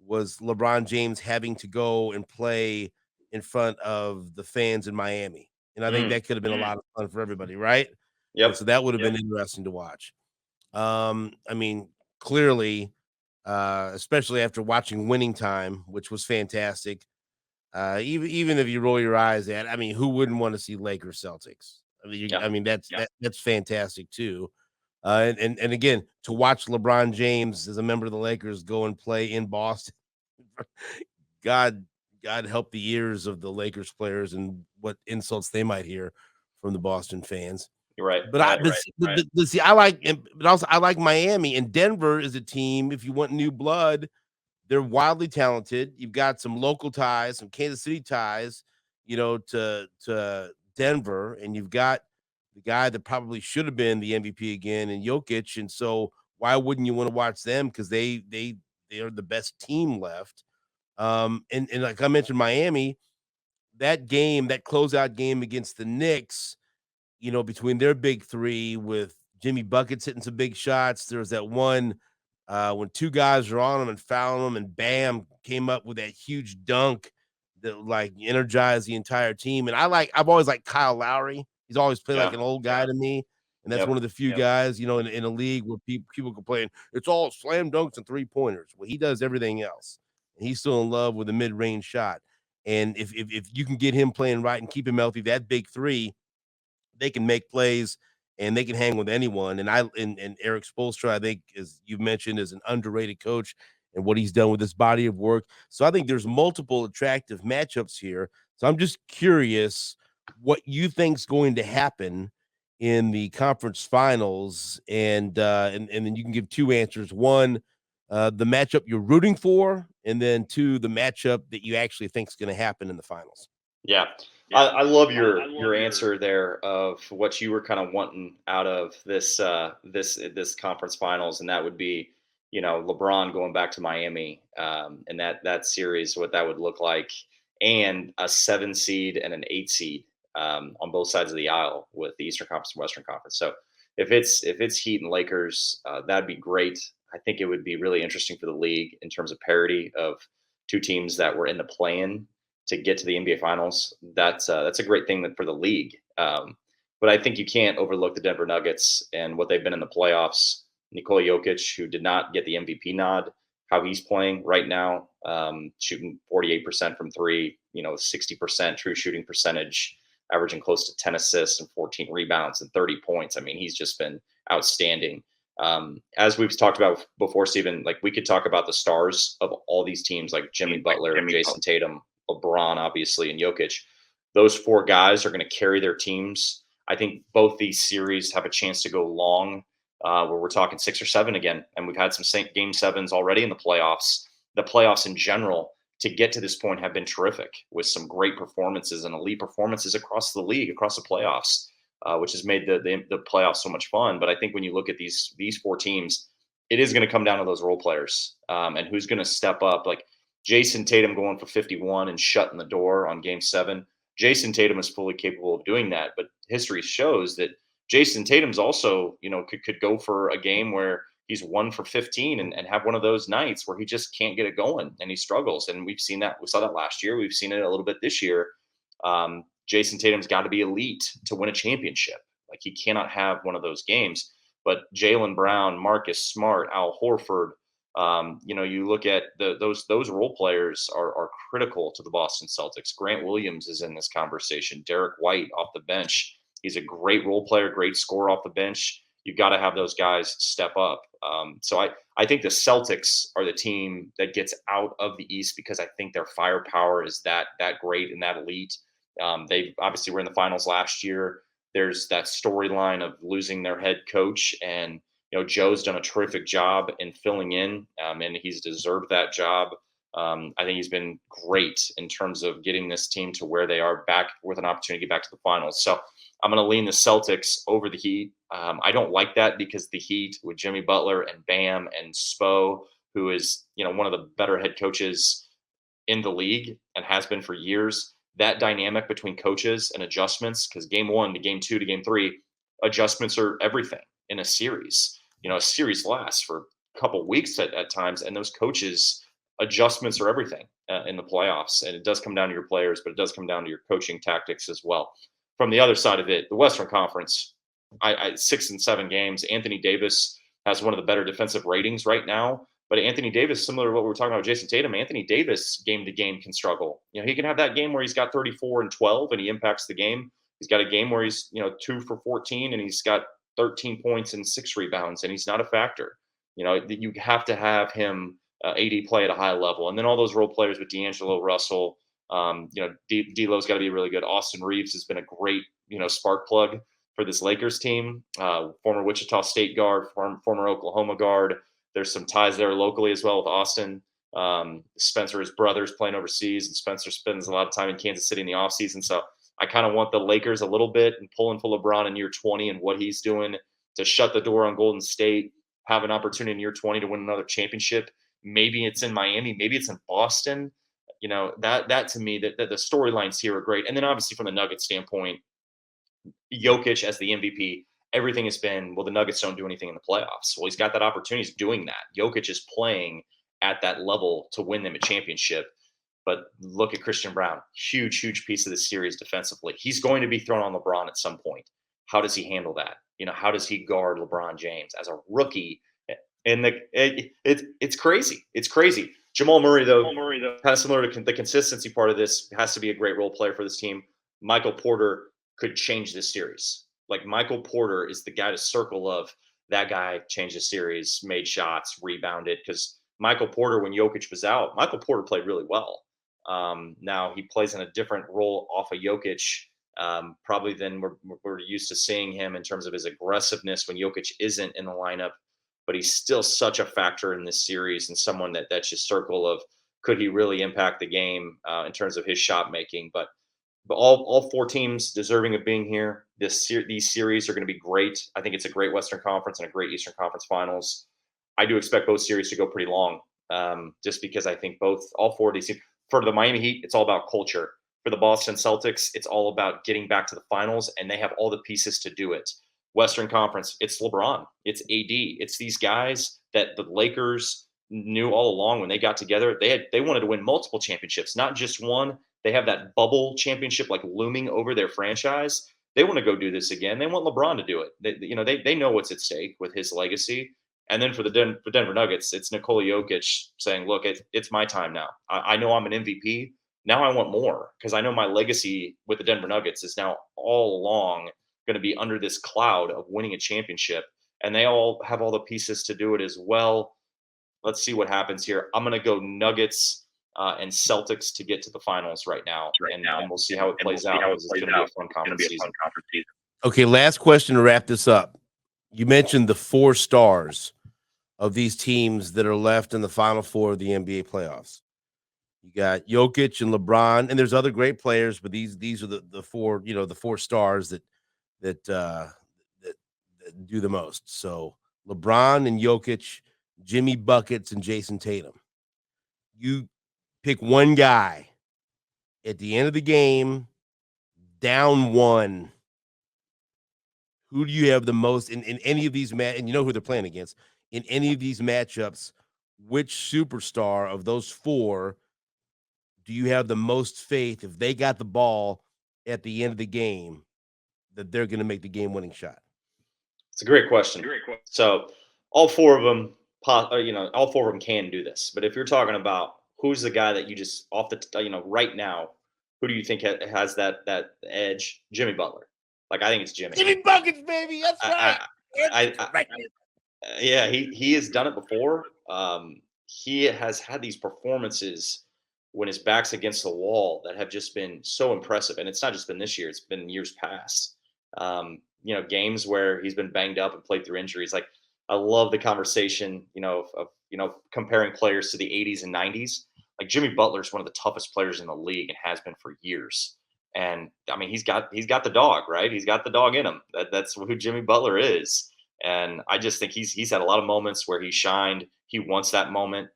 was LeBron James having to go and play in front of the fans in Miami. And I think that could have been a lot of fun for everybody, right? Yep. And so that would have been interesting to watch. I mean, clearly, especially after watching Winning Time, which was fantastic. Even if you roll your eyes at, I mean, who wouldn't want to see Lakers Celtics? I mean, I mean that's fantastic too. And again, to watch LeBron James as a member of the Lakers go and play in Boston, God help the ears of the Lakers players and what insults they might hear from the Boston fans. You're right. But see, I like Miami, and Denver is a team. If you want new blood, they're wildly talented. You've got some local ties, some Kansas City ties, to Denver, and you've got the guy that probably should have been the MVP again in Jokic. And so why wouldn't you want to watch them? Because they are the best team left. And like I mentioned, Miami, that closeout game against the Knicks, between their big three with Jimmy Buckets hitting some big shots. There was that one when two guys were on him and fouling him, and Bam came up with that huge dunk that like energized the entire team. And I've always liked Kyle Lowry. He's always played like an old guy to me. And that's one of the few guys, in a league where people complain it's all slam dunks and 3-pointers. Well, he does everything else. And he's still in love with a mid-range shot. And if you can get him playing right and keep him healthy, that big three, they can make plays and they can hang with anyone. And Eric Spoelstra, I think, as you've mentioned, is an underrated coach and what he's done with his body of work. So I think there's multiple attractive matchups here. So I'm just curious what you think's going to happen in the conference finals, and then you can give two answers. One, the matchup you're rooting for, and then two, the matchup that you actually think is going to happen in the finals. Yeah. I love your answer there of what you were kind of wanting out of this conference finals, and that would be, LeBron going back to Miami, and that series, what that would look like, and a 7 seed and an 8 seed on both sides of the aisle with the Eastern Conference and Western Conference. So if it's Heat and Lakers, that'd be great. I think it would be really interesting for the league in terms of parity of two teams that were in the play-in to get to the NBA Finals. That's a great thing for the league. But I think you can't overlook the Denver Nuggets and what they've been in the playoffs. Nikola Jokic, who did not get the MVP nod, how he's playing right now, shooting 48% from three, 60% true shooting percentage, averaging close to 10 assists and 14 rebounds and 30 points. I mean, he's just been outstanding. As we've talked about before, Stephen, like we could talk about the stars of all these teams, like Jimmy Butler, Jason Tatum, LeBron, obviously, and Jokic. Those four guys are going to carry their teams. I think both these series have a chance to go long, where we're talking 6 or 7 again. And we've had some game 7s already in the playoffs. The playoffs in general to get to this point have been terrific with some great performances and elite performances across the league, across the playoffs, which has made the playoffs so much fun. But I think when you look at these four teams, it is going to come down to those role players and who's going to step up. Like Jason Tatum going for 51 and shutting the door on Game 7. Jason Tatum is fully capable of doing that, but history shows that Jason Tatum's also, could go for a game where he's 1 for 15 and have one of those nights where he just can't get it going and he struggles. And we've seen that. We saw that last year. We've seen it a little bit this year. Jason Tatum's got to be elite to win a championship. Like he cannot have one of those games. But Jaylen Brown, Marcus Smart, Al Horford, you look at those role players are critical to the Boston Celtics. Grant Williams is in this conversation. Derek White off the bench. He's a great role player, great scorer off the bench. You've got to have those guys step up. So I think the Celtics are the team that gets out of the East because I think their firepower is that great and that elite. They obviously were in the finals last year. There's that storyline of losing their head coach, and Joe's done a terrific job in filling in, and he's deserved that job. I think he's been great in terms of getting this team to where they are, back with an opportunity to get back to the finals. So I'm going to lean the Celtics over the Heat. I don't like that because the Heat with Jimmy Butler and Bam and Spo, who is one of the better head coaches in the league and has been for years. That dynamic between coaches and adjustments, because Game 1 to Game 2 to Game 3, adjustments are everything in a series. A series lasts for a couple of weeks at times, and those coaches' adjustments are everything in the playoffs. And it does come down to your players, but it does come down to your coaching tactics as well. From the other side of it, the Western Conference, 6 and 7 games. Anthony Davis has one of the better defensive ratings right now. But Anthony Davis, similar to what we were talking about with Jason Tatum, Anthony Davis game to game can struggle. He can have that game where he's got 34 and 12 and he impacts the game. He's got a game where he's 2 for 14 and he's got 13 points and 6 rebounds and he's not a factor. You have to have him AD play at a high level, and then all those role players with D'Angelo Russell. D'Lo's got to be really good. Austin Reeves has been a great spark plug for this Lakers team. Former Wichita State guard, former Oklahoma guard. There's some ties there locally as well with Austin. Spencer, his brother's playing overseas, and Spencer spends a lot of time in Kansas City in the offseason. So I kind of want the Lakers a little bit and pulling for LeBron in year 20 and what he's doing to shut the door on Golden State, have an opportunity in year 20 to win another championship. Maybe it's in Miami, maybe it's in Boston. That to me, that the storylines here are great. And then obviously from the Nuggets standpoint, Jokic as the MVP, everything has been, well, the Nuggets don't do anything in the playoffs. Well, he's got that opportunity. He's doing that. Jokic is playing at that level to win them a championship. But look at Christian Brown, huge piece of the series defensively. He's going to be thrown on LeBron at some point. How does he handle that? How does he guard LeBron James as a rookie? And it's crazy. It's crazy. Jamal Murray, though, kind of similar to the consistency part of this, has to be a great role player for this team. Michael Porter could change this series. Like Michael Porter is the guy to circle of that guy changed the series, made shots, rebounded. Because Michael Porter, when Jokic was out, Michael Porter played really well. Now he plays in a different role off of Jokic, probably than we're used to seeing him in terms of his aggressiveness when Jokic isn't in the lineup. But he's still such a factor in this series and someone that's just circle of could he really impact the game in terms of his shot making. But all four teams deserving of being here. These series are going to be great. I think it's a great Western Conference and a great Eastern Conference Finals. I do expect both series to go pretty long, just because I think all four of these teams. For the Miami Heat, it's all about culture. For the Boston Celtics, it's all about getting back to the finals, and they have all the pieces to do it. Western Conference, it's LeBron, it's AD, it's these guys that the Lakers knew all along when they got together. They wanted to win multiple championships, not just one. They have that bubble championship like looming over their franchise. They want to go do this again. They want LeBron to do it. They know what's at stake with his legacy. And then for the Denver Nuggets, it's Nikola Jokic saying, "Look, it's my time now. I know I'm an MVP. Now I want more because I know my legacy with the Denver Nuggets is now all along going to be under this cloud of winning a championship, and they all have all the pieces to do it as well." Let's see what happens here. I'm going to go Nuggets and Celtics to get to the finals right now, and we'll see how it plays out. It's going to be a fun conference season. Okay, last question to wrap this up. You mentioned the 4 stars of these teams that are left in the Final Four of the NBA playoffs. You got Jokic and LeBron, and there's other great players, but these are the four, the four stars that that do the most. So LeBron and Jokic, Jimmy buckets, and Jason Tatum. You pick one guy at the end of the game, down one. Who do you have the most in any of these and you know who they're playing against in any of these matchups? Which superstar of those four do you have the most faith if they got the ball at the end of the game that they're going to make the game-winning shot? It's a great question. So all four of them, all four of them can do this. But if you're talking about who's the guy that you just off the, right now, who do you think has that edge? Jimmy Butler. Like I think it's Jimmy. Jimmy buckets, baby. That's right. Yeah, he has done it before. He has had these performances when his back's against the wall that have just been so impressive, and it's not just been this year; it's been years past. Games where he's been banged up and played through injuries. Like I love the conversation, of comparing players to the '80s and '90s. Like Jimmy Butler is one of the toughest players in the league and has been for years. And I mean, he's got the dog, right? He's got the dog in him. That's who Jimmy Butler is. And I just think he's had a lot of moments where he shined. He wants that moment.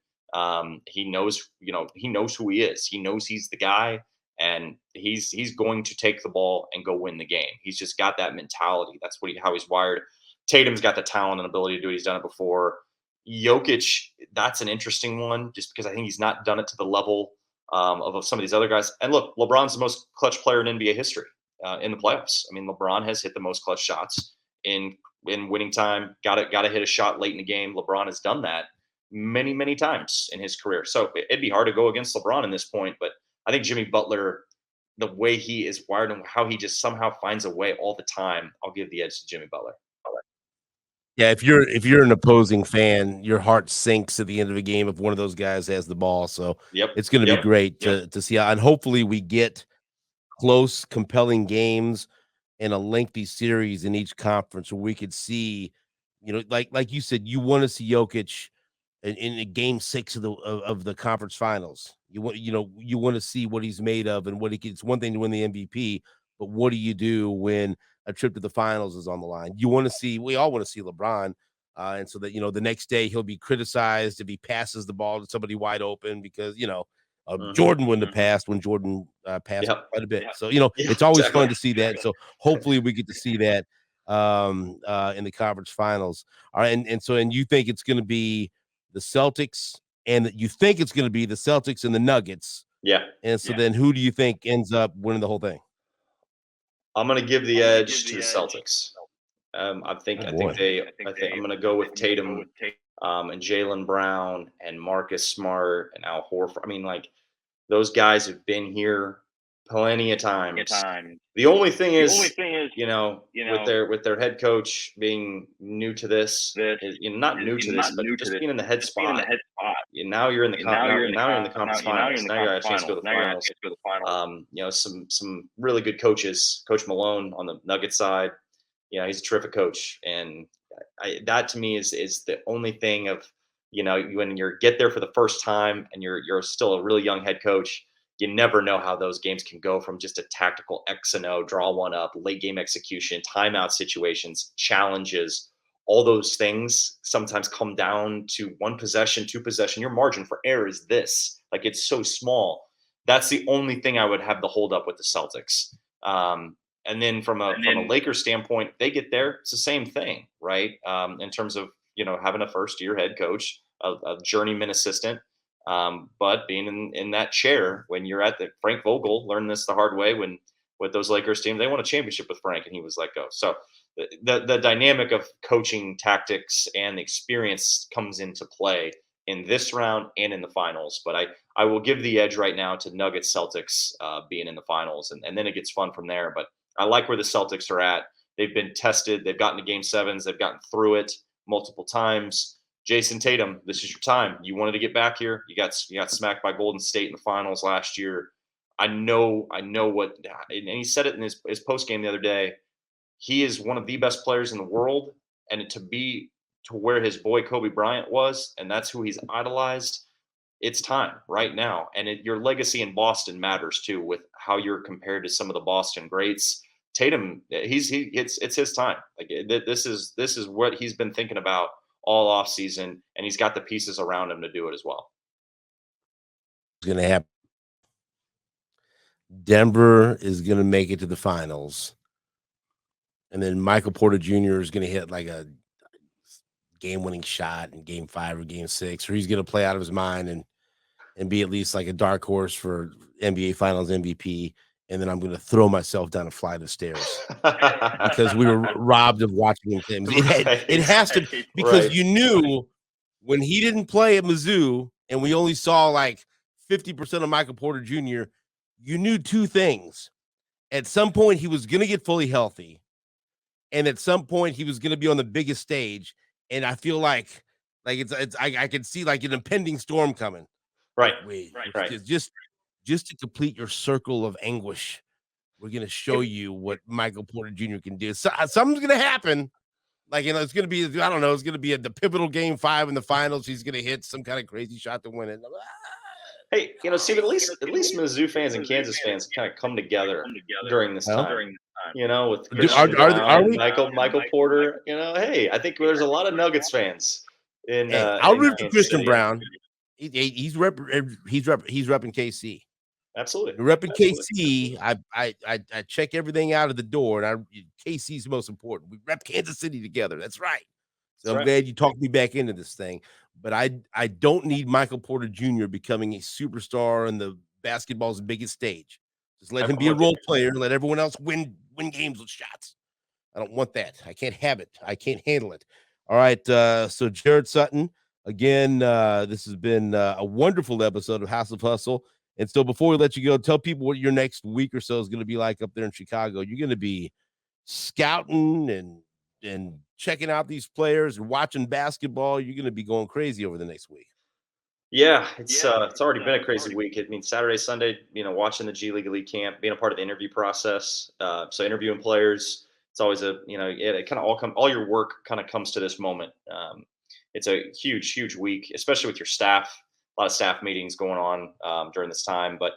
He knows, he knows who he is. He knows he's the guy, and he's going to take the ball and go win the game. He's just got that mentality. That's how he's wired. Tatum's got the talent and ability to do it. He's done it before. Jokic, that's an interesting one, just because I think he's not done it to the level of some of these other guys. And look, LeBron's the most clutch player in NBA history in the playoffs. I mean, LeBron has hit the most clutch shots in winning time. Got to hit a shot late in the game. LeBron has done that many, many times in his career. So it'd be hard to go against LeBron in this point. But I think Jimmy Butler, the way he is wired and how he just somehow finds a way all the time, I'll give the edge to Jimmy Butler. Yeah, if you're an opposing fan, your heart sinks at the end of a game if one of those guys has the ball. So it's going to be great to see how, and hopefully we get close, compelling games and a lengthy series in each conference where we could see, like you said, you want to see Jokic in game 6 of the conference finals. You want to see what he's made of and what he can. It's one thing to win the MVP, but what do you do when a trip to the finals is on the line? We all want to see LeBron. And so that, the next day he'll be criticized if he passes the ball to somebody wide open because, Jordan wouldn't have passed when Jordan passed quite a bit. So, it's always fun to see that. So hopefully we get to see that in the conference finals. All right. And you think it's going to be the Celtics and you think it's going to be the Celtics and the Nuggets. Yeah. And so then who do you think ends up winning the whole thing? I'm going to give the edge to the Celtics. I think I'm going to go with Tatum and Jaylen Brown and Marcus Smart and Al Horford. I mean, like those guys have been here plenty of times. The only thing is, with their head coach being new to this, not new to this, but just being in the head spot. Now you're in the conference finals. Now you got a chance to go to the finals. Some really good coaches. Coach Malone on the Nuggets side, he's a terrific coach, and that to me is the only thing of when you get there for the first time and you're still a really young head coach. You never know how those games can go from just a tactical X and O, draw one up, late game execution, timeout situations, challenges. All those things sometimes come down to 1 possession, 2 possession. Your margin for error is this. Like it's so small. That's the only thing I would have the hold up with the Celtics. And then from a Lakers standpoint, they get there. It's the same thing, right? In terms of having a first-year head coach, a journeyman assistant. But being in that chair when you're at Frank Vogel learned this the hard way when with those Lakers team, they won a championship with Frank and he was let go. So the dynamic of coaching tactics and the experience comes into play in this round and in the finals. But I will give the edge right now to Nuggets Celtics being in the finals, and then it gets fun from there. But I like where the Celtics are at. They've been tested. They've gotten to game 7s. They've gotten through it multiple times. Jason Tatum, this is your time. You wanted to get back here. You got smacked by Golden State in the finals last year. I know what, and he said it in his post game the other day. He is one of the best players in the world, and to where his boy Kobe Bryant was, and that's who he's idolized. it's time right now. And your legacy in Boston matters too, with how you're compared to some of the Boston greats. Tatum, it's his time. Like this is what he's been thinking about all off season, and he's got the pieces around him to do it as well. It's going to happen. Denver is going to make it to the finals. And then Michael Porter Jr. is going to hit like a game-winning shot in game 5 or game 6, or he's going to play out of his mind and be at least like a dark horse for NBA Finals MVP. And then I'm going to throw myself down a flight of stairs because we were robbed of watching him. It has to, because you knew when he didn't play at Mizzou and we only saw like 50% of Michael Porter Jr., you knew two things. At some point, he was going to get fully healthy. And at some point, he was going to be on the biggest stage. And I feel like I can see like an impending storm coming. Right. Right. Just to complete your circle of anguish, we're going to show you what Michael Porter Jr. can do. So, something's going to happen. Like, it's going to be, I don't know, it's going to be the pivotal game 5 in the finals. He's going to hit some kind of crazy shot to win it. Hey, Steve, at least Mizzou fans and Kansas fans kind of come together during this time. With Christian Brown, Michael Porter. Hey, I think there's a lot of Nuggets fans in. I'll root for Christian Brown. He's repping KC. Absolutely. Repping KC. I check everything out of the door, and KC's the most important. We rep Kansas City together. That's right. So I'm glad you talked me back into this thing. But I don't need Michael Porter Jr. becoming a superstar on the basketball's biggest stage. Just let him be a role player and let everyone else win games with shots. I don't want that. I can't have it. I can't handle it. All right. So Jared Sutton, again, this has been a wonderful episode of House of Hustle. And so before we let you go, tell people what your next week or so is going to be like up there in Chicago. You're going to be scouting and checking out these players and watching basketball. You're going to be going crazy over the next week. Yeah, it's already been a crazy week. I mean, Saturday, Sunday, watching the G League Elite Camp, being a part of the interview process. So interviewing players, it's always it kind of all your work kind of comes to this moment. It's a huge, huge week, especially with your staff. A lot of staff meetings going on during this time. But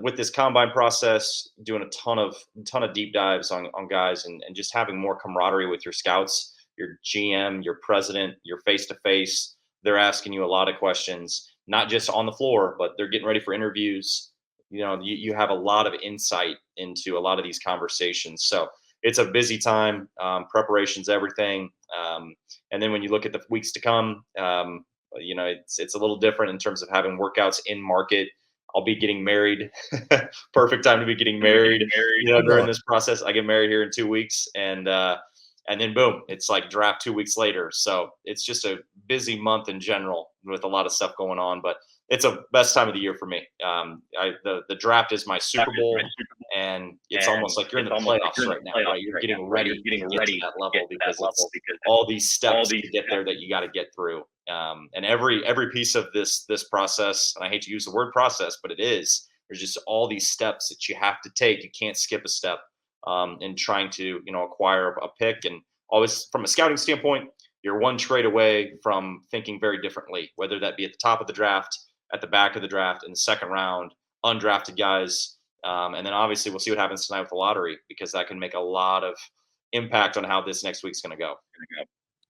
with this combine process, doing a ton of deep dives on guys and just having more camaraderie with your scouts, your GM, your president, your face-to-face. They're asking you a lot of questions, not just on the floor, but they're getting ready for interviews. You have a lot of insight into a lot of these conversations. So it's a busy time. Preparation's everything. And then when you look at the weeks to come, it's a little different in terms of having workouts in market. I'll be getting married. Perfect time to be getting married. During this process, I get married here in 2 weeks, and then boom, it's like draft 2 weeks later. So it's just a busy month in general with a lot of stuff going on. But it's a best time of the year for me. The draft is my Super Bowl, and it's almost like you're in the playoffs right now. Right? You're getting ready to get to that level because it's all these steps to get there that you got to get through. And every piece of this process, and I hate to use the word process, but there's just all these steps that you have to take. You can't skip a step in trying to acquire a pick. And always from a scouting standpoint, you're one trade away from thinking very differently, whether that be at the top of the draft, at the back of the draft, in the second round, undrafted guys. And then obviously we'll see what happens tonight with the lottery, because that can make a lot of impact on how this next week's going to go.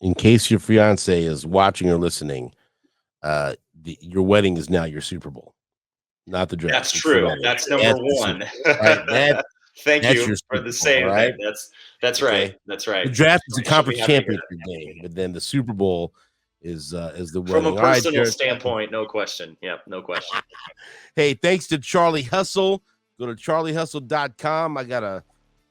In case your fiance is watching or listening, your wedding is now your Super Bowl, not the draft. That's true. That's number one. Right? Thank you for the same. Right? That's right. Okay. That's right. The draft is a conference championship game, but then the Super Bowl is the wedding. From a personal standpoint, no question. Yep, no question. Hey, thanks to Charlie Hustle. Go to charliehustle.com. I got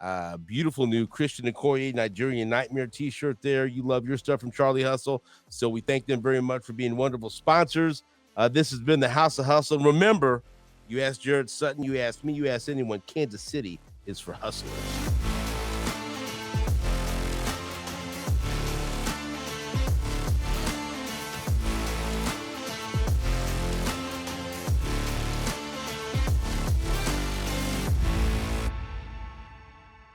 a beautiful new Christian Okoye Nigerian Nightmare t-shirt there. You love your stuff from Charlie Hustle, so we thank them very much for being wonderful sponsors. This has been the House of Hustle. And remember, you ask Jared Sutton, you ask me, you ask anyone, Kansas City is for hustlers.